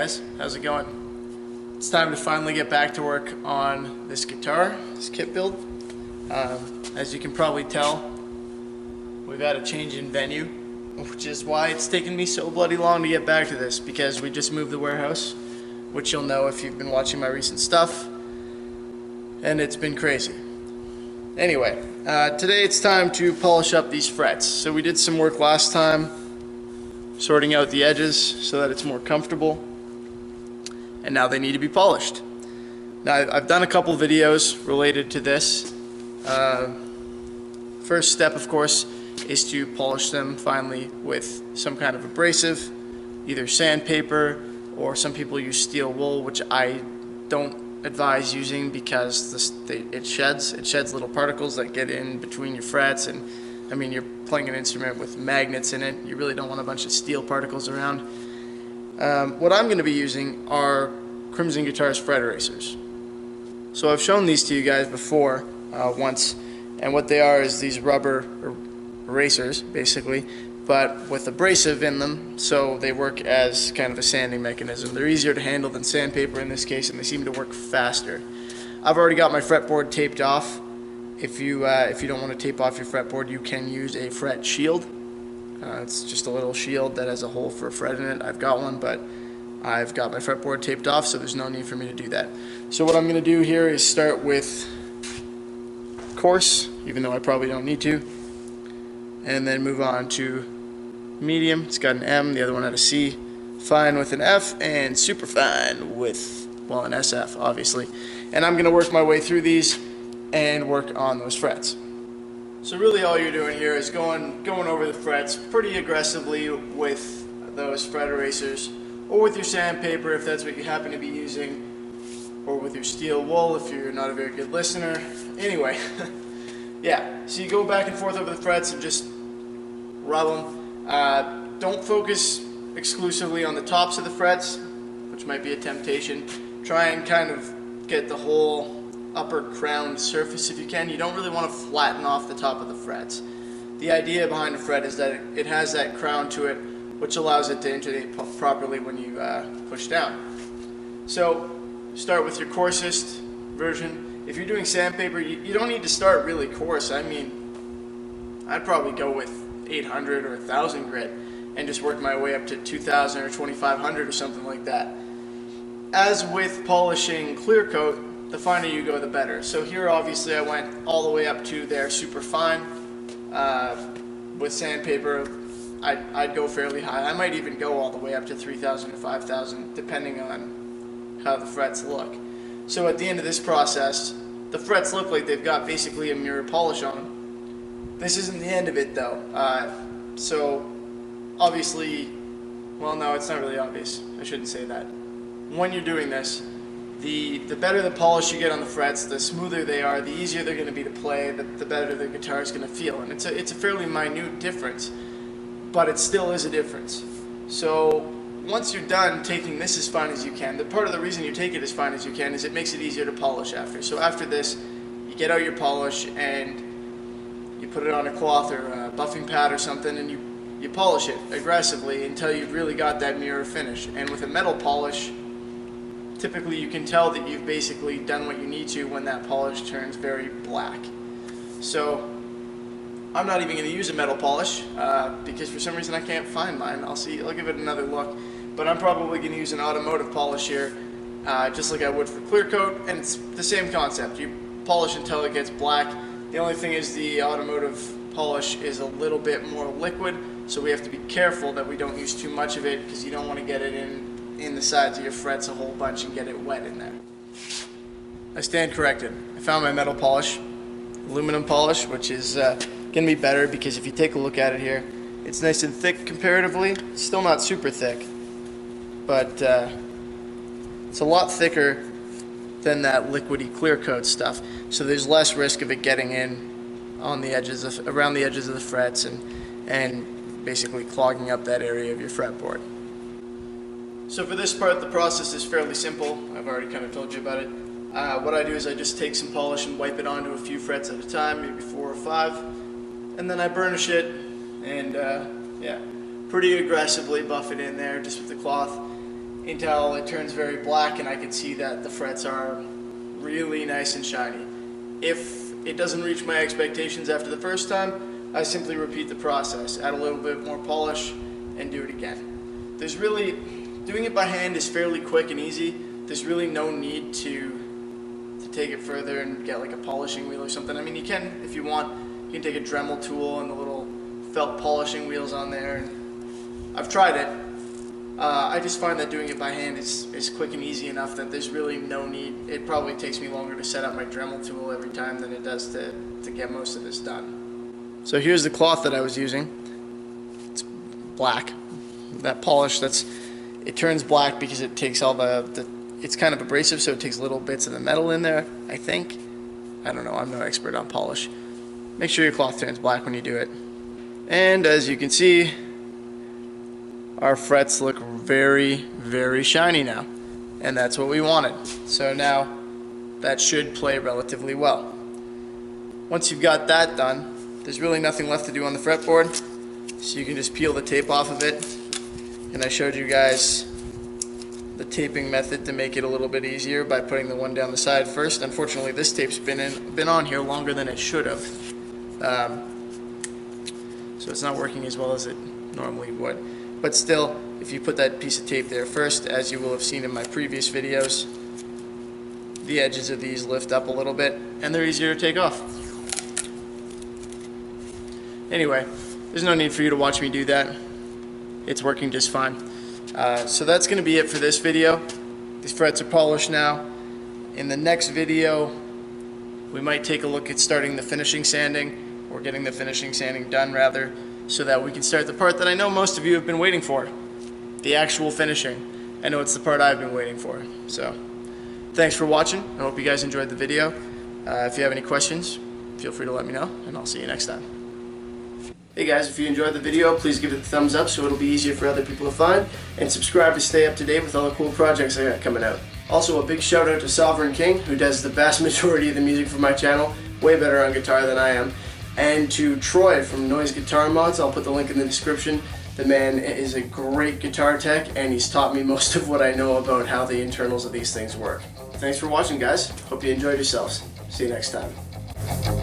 guys, how's it going? It's time to finally get back to work on this guitar, this kit build. As you can probably tell, we've had a change in venue, which is why it's taken me so bloody long to get back to this, because we just moved the warehouse, which you'll know if you've been watching my recent stuff, and it's been crazy. Anyway, today it's time to polish up these frets. So we did some work last time, sorting out the edges so that it's more comfortable, and now they need to be polished. Now I've done a couple videos related to this. First step, of course, is to polish them finally with some kind of abrasive, either sandpaper, or some people use steel wool, which I don't advise using because it sheds little particles that get in between your frets, and I mean, you're playing an instrument with magnets in it. You really don't want a bunch of steel particles around. What I'm going to be using are Crimson Guitars fret erasers. So I've shown these to you guys before once, and what they are is these rubber erasers, basically, but with abrasive in them, so they work as kind of a sanding mechanism. They're easier to handle than sandpaper in this case, and they seem to work faster. I've already got my fretboard taped off. If you don't want to tape off your fretboard, you can use a fret shield. It's just a little shield that has a hole for a fret in it. I've got one, but I've got my fretboard taped off, so there's no need for me to do that. So what I'm going to do here is start with coarse, even though I probably don't need to, and then move on to medium. It's got an M, the other one had a C, fine with an F, and super fine with, well, an SF, obviously. And I'm going to work my way through these and work on those frets. So really all you're doing here is going over the frets pretty aggressively with those fret erasers, or with your sandpaper if that's what you happen to be using, or with your steel wool if you're not a very good listener. Anyway, yeah, so you go back and forth over the frets and just rub them. Don't focus exclusively on the tops of the frets, which might be a temptation. Try and kind of get the whole upper crown surface if you can. You don't really want to flatten off the top of the frets. The idea behind a fret is that it has that crown to it, which allows it to intonate properly when you push down. So start with your coarsest version. If you're doing sandpaper, you don't need to start really coarse. I mean, I'd probably go with 800 or 1000 grit and just work my way up to 2000 or 2500 or something like that. As with polishing clear coat, the finer you go, the better. So here, obviously, I went all the way up to their super fine. With sandpaper, I'd go fairly high. I might even go all the way up to 3000 or 5000, depending on how the frets look. So at the end of this process, the frets look like they've got basically a mirror polish on them. This isn't the end of it, though. So obviously, well, no, it's not really obvious. I shouldn't say that. When you're doing this, the better the polish you get on the frets, the smoother they are, the easier they're going to be to play, the better the guitar is going to feel. And it's a fairly minute difference, but it still is a difference. So once you're done taking this as fine as you can, the part of the reason you take it as fine as you can is it makes it easier to polish after. So after this, you get out your polish and you put it on a cloth or a buffing pad or something, and you polish it aggressively until you've really got that mirror finish. And with a metal polish, typically you can tell that you've basically done what you need to when that polish turns very black. So I'm not even going to use a metal polish because for some reason I can't find mine. I'll give it another look. But I'm probably going to use an automotive polish here, just like I would for clear coat, and it's the same concept. You polish until it gets black. The only thing is the automotive polish is a little bit more liquid, so we have to be careful that we don't use too much of it because you don't want to get it in the sides of your frets a whole bunch and get it wet in there. I stand corrected. I found my metal polish, aluminum polish, which is going to be better because if you take a look at it here, it's nice and thick comparatively. It's still not super thick, but it's a lot thicker than that liquidy clear coat stuff. So there's less risk of it getting in on the edges around the edges of the frets and basically clogging up that area of your fretboard. So for this part, the process is fairly simple. I've already kind of told you about it. What I do is I just take some polish and wipe it onto a few frets at a time, maybe 4 or 5, and then I burnish it and yeah, pretty aggressively buff it in there just with the cloth. until it turns very black and I can see that the frets are really nice and shiny. If it doesn't reach my expectations after the first time, I simply repeat the process, add a little bit more polish, and do it again. Doing it by hand is fairly quick and easy. There's really no need to take it further and get like a polishing wheel or something. I mean, you can, if you want, you can take a Dremel tool and the little felt polishing wheels on there. And I've tried it. I just find that doing it by hand is quick and easy enough that there's really no need. It probably takes me longer to set up my Dremel tool every time than it does to get most of this done. So here's the cloth that I was using. It's black. That polish, it turns black because it takes all it's kind of abrasive, so it takes little bits of the metal in there, I think. I don't know, I'm no expert on polish. Make sure your cloth turns black when you do it. And as you can see, our frets look very, very shiny now. And that's what we wanted. So now, that should play relatively well. Once you've got that done, there's really nothing left to do on the fretboard. So you can just peel the tape off of it. And I showed you guys the taping method to make it a little bit easier by putting the one down the side first. Unfortunately, this tape's been on here longer than it should have. So it's not working as well as it normally would. But still, if you put that piece of tape there first, as you will have seen in my previous videos, the edges of these lift up a little bit and they're easier to take off. Anyway, there's no need for you to watch me do that. It's working just fine. So that's going to be it for this video. These frets are polished now. In the next video, we might take a look at starting the finishing sanding, or getting the finishing sanding done rather, so that we can start the part that I know most of you have been waiting for, the actual finishing. I know it's the part I've been waiting for. So thanks for watching. I hope you guys enjoyed the video. If you have any questions, feel free to let me know, and I'll see you next time. Hey guys, if you enjoyed the video, please give it a thumbs up so it'll be easier for other people to find, and subscribe to stay up to date with all the cool projects I got coming out. Also, a big shout out to Sovereign King, who does the vast majority of the music for my channel, way better on guitar than I am, and to Troy from Noise Guitar Mods. I'll put the link in the description. The man is a great guitar tech, and he's taught me most of what I know about how the internals of these things work. Thanks for watching, guys. Hope you enjoyed yourselves. See you next time.